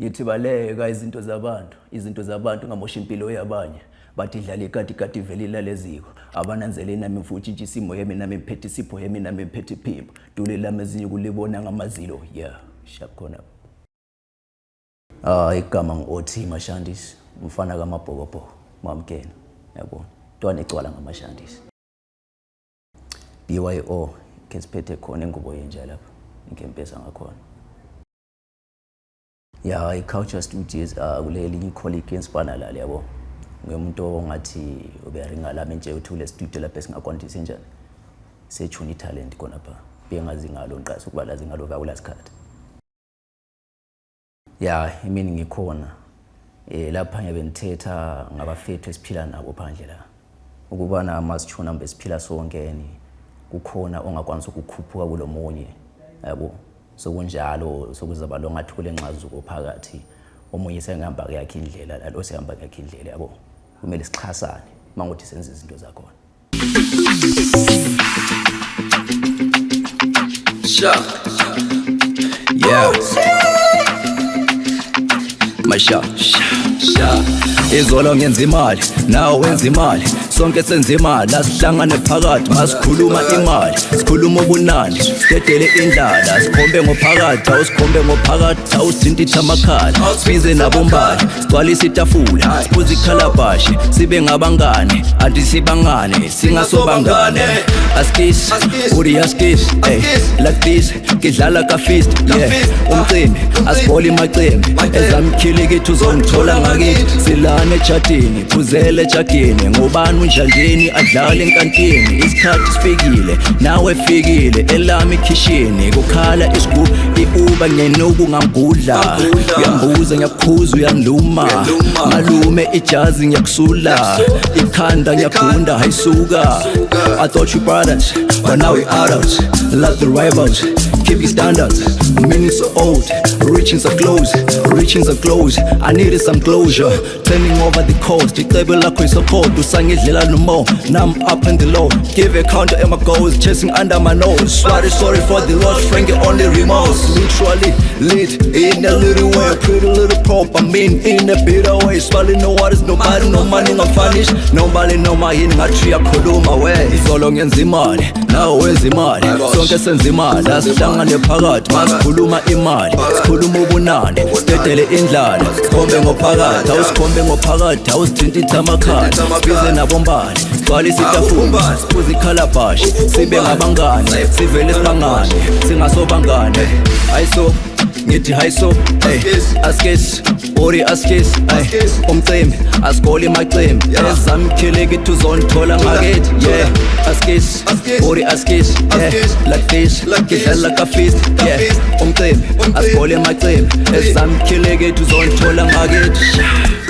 Yithi baleka izinto zabantu ngamosha impilo yabanye bathi idlala ikati ivela leziko abananzele nami mfuthi isimo yami nami mphethe isipho yami nami mphethe iphimbo dule lami ezinye kulibona ngamazilo sharp khona igama ngiOT Mashandisi umfana kaMabhokobhoko mamkeni yabo ntwana ecwala ngamashandisi BYO ke siphethe khona ingubo yenja lapha inkempesa ngakhona i-Culture Studios kuleli colleague inspana la yabo ngumuntu ongathi uberinga la menje uthule studio lapha singakwandisa njani sechuni talent khona pha bengazi ngalo nqasa ukuba lazi ngalo vakulasikhathi imini ngikhona lapha ngibe ngithetha ngabafethu esiphila nabo phandle la ukubana masithuna mbe siphila sonkeni kukhona ongakwanisa ukukhuphuka kulomunye yabo sokunjalo sokuzaba lo ngathule enxazuko phakathi omunye sengihamba yakhe indlela lo sehamba yakhe indlela yabo kumele sixhasane mangothi senze izinto zakhona Masha izolo ngenza imali nawe wenza imali sonke senza imali asihlangane phakathi masikhuluma imali sikhuluma ubunandi sidedele indlala sikhombe ngophakathi awusikhombe ngophakathi awusintitha amakhala sibize nabombali sigcwalisa itafula sibuze ikhalabashi sibe ngabangane anti sibangane singasobangane askis uri askis like this ngidlala ka fist umcimbi asiboli macimbi ezamkhili kithi uzongithola ngakithi silane ejadini phuzele ejagini ngubani unjandeni adlala enkantini isikhathi sifikile nawe fikile elami kitchen kukhala isigubhu iuba ngenuku ngangudla uyambuza ngiyakhuza uyangiluma malume ijazi ngiyakusula ikhanda ngiyagunda hayisuka I thought you brothers but now we adults like the rivals keep your standards minutes so old reaching so close I needed some closure turning over the coast icebo lakho isokhodo usangidlela no more now I'm up in the low give a counter at my goals chasing under my nose sorry for the lost Frankie only remorse literally lit in a little way pretty little prop I mean in a bitter way swallowing no waters nobody no money no vanish nobody no mahini ngathi yakhuluma we izolo ngenza imali nawe wenza imali sonke senza imali asihlangane phakathi masikhuluma imali sikhuluma ubunandi sidedele indlala sikhombe ngophakathi awusikhombe ngophakathi awusithintitha amakhala sibize nabombali sigcwalisa itafula sibuze ikhalabashi sibe ngabangane sivele sibangane singasobangane hayiso ngithi hayiso askis uri askis umcimbi asigoli macimbi ezamkhile kithi uzongithola ngakithi askis uri askis like this ngidlala ka fist umcimbi asigoli macimbi ezamkhile kithi uzongithola ngakithi